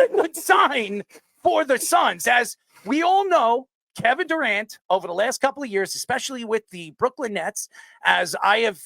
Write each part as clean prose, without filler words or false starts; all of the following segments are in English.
a good sign for the Suns. As we all know, Kevin Durant, over the last couple of years, especially with the Brooklyn Nets, as I have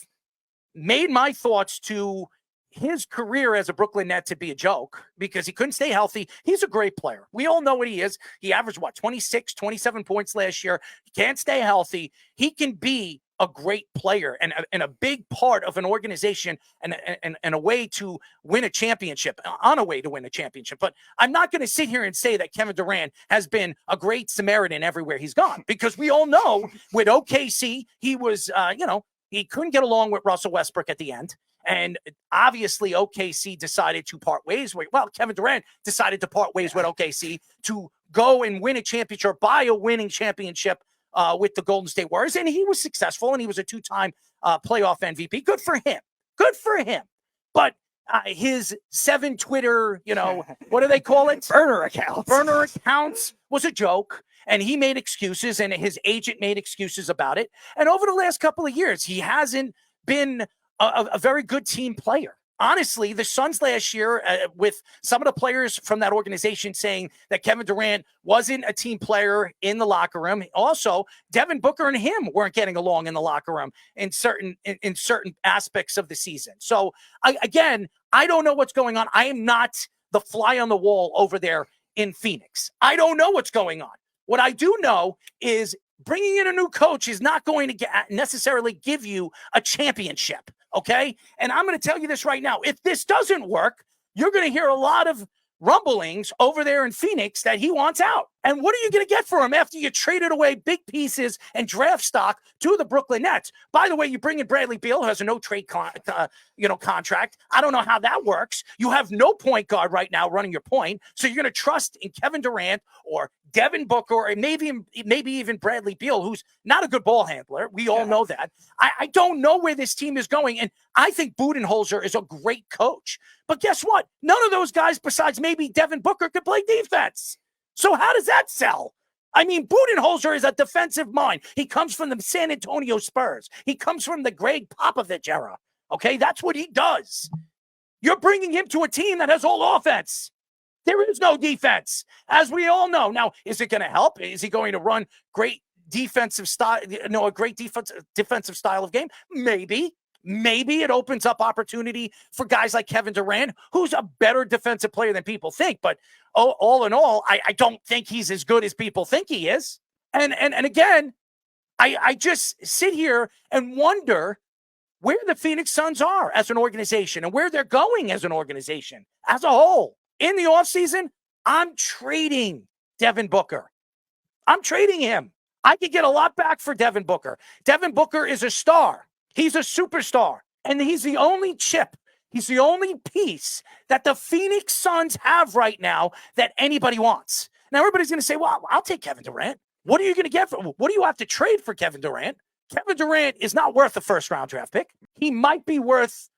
made my thoughts to his career as a Brooklyn Net to be a joke because he couldn't stay healthy. He's a great player. We all know what he is. He averaged, 26, 27 points last year. He can't stay healthy. He can be a great player and a big part of an organization and a way to win a championship, on a way to win a championship. But I'm not going to sit here and say that Kevin Durant has been a great Samaritan everywhere he's gone, because we all know with OKC, he was, he couldn't get along with Russell Westbrook at the end. And obviously OKC decided to part ways. Kevin Durant decided to part ways with OKC to go and win a championship, buy a winning championship with the Golden State Warriors. And he was successful, and he was a two-time playoff MVP. Good for him. Good for him. But his 7 Twitter, what do they call it? Burner accounts was a joke. And he made excuses, and his agent made excuses about it. And over the last couple of years, he hasn't been a very good team player. Honestly, the Suns last year, with some of the players from that organization saying that Kevin Durant wasn't a team player in the locker room. Also, Devin Booker and him weren't getting along in the locker room in certain aspects of the season. So, I don't know what's going on. I am not the fly on the wall over there in Phoenix. I don't know what's going on. What I do know is bringing in a new coach is not going to necessarily give you a championship, okay? And I'm going to tell you this right now. If this doesn't work, you're going to hear a lot of rumblings over there in Phoenix that he wants out. And what are you going to get for him after you traded away big pieces and draft stock to the Brooklyn Nets? By the way, you bring in Bradley Beal, who has a no-trade contract. I don't know how that works. You have no point guard right now running your point, so you're going to trust in Kevin Durant or Devin Booker or maybe even Bradley Beal, who's not a good ball handler. We all know that. I don't know where this team is going, and I think Budenholzer is a great coach. But guess what? None of those guys, besides maybe Devin Booker, could play defense. So how does that sell? I mean, Budenholzer is a defensive mind. He comes from the San Antonio Spurs. He comes from the Greg Popovich era. Okay, that's what he does. You're bringing him to a team that has all offense. There is no defense, as we all know. Now, is it going to help? Is he going to run great defensive style, a great defensive style of game? Maybe. Maybe it opens up opportunity for guys like Kevin Durant, who's a better defensive player than people think. But all in all, I don't think he's as good as people think he is. And again, I just sit here and wonder where the Phoenix Suns are as an organization and where they're going as an organization as a whole. In the offseason, I'm trading Devin Booker. I'm trading him. I could get a lot back for Devin Booker. Devin Booker is a star. He's a superstar. And he's the only chip. He's the only piece that the Phoenix Suns have right now that anybody wants. Now, everybody's going to say, well, I'll take Kevin Durant. What are you going to get for? What do you have to trade for Kevin Durant? Kevin Durant is not worth a first-round draft pick. He might be worth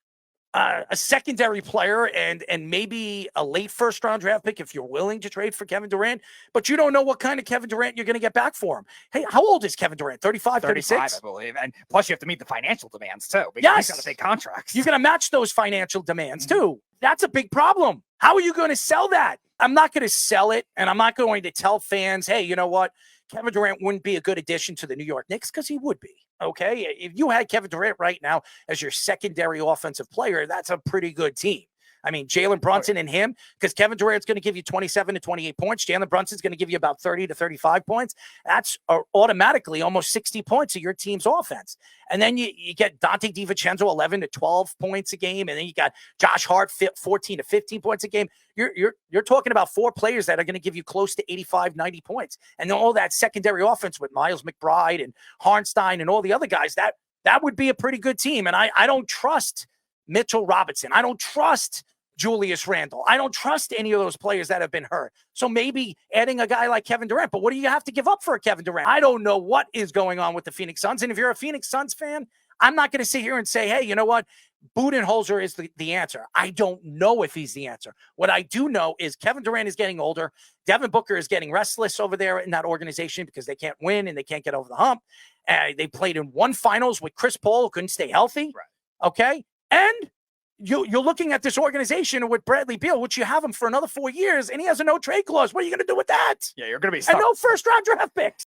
a secondary player and maybe a late first-round draft pick if you're willing to trade for Kevin Durant, but you don't know what kind of Kevin Durant you're going to get back for him. Hey, how old is Kevin Durant? 35, 36? I believe. And plus you have to meet the financial demands too. Yes. He's got to pay contracts. You're going to match those financial demands too. That's a big problem. How are you going to sell that? I'm not going to sell it, and I'm not going to tell fans, hey, you know what? Kevin Durant wouldn't be a good addition to the New York Knicks, because he would be. Okay, if you had Kevin Durant right now as your secondary offensive player, that's a pretty good team. I mean, Jalen Brunson and him, because Kevin Durant's going to give you 27 to 28 points. Jalen Brunson's going to give you about 30 to 35 points. That's automatically almost 60 points of your team's offense. And then you get Dante DiVincenzo 11 to 12 points a game. And then you got Josh Hart 14 to 15 points a game. You're talking about 4 players that are going to give you close to 85, 90 points. And then all that secondary offense with Miles McBride and Harnstein and all the other guys, that would be a pretty good team. And I don't trust Mitchell Robinson. I don't trust Julius Randle. I don't trust any of those players that have been hurt. So maybe adding a guy like Kevin Durant. But what do you have to give up for a Kevin Durant? I don't know what is going on with the Phoenix Suns. And if you're a Phoenix Suns fan, I'm not going to sit here and say, hey, you know what? Budenholzer is the answer. I don't know if he's the answer. What I do know is Kevin Durant is getting older. Devin Booker is getting restless over there in that organization because they can't win and they can't get over the hump. They played in one finals with Chris Paul, who couldn't stay healthy. Right. Okay. And you're looking at this organization with Bradley Beal, which you have him for another 4 years, and he has a no trade clause. What are you going to do with that? Yeah, you're going to be And stuck. no first round draft picks.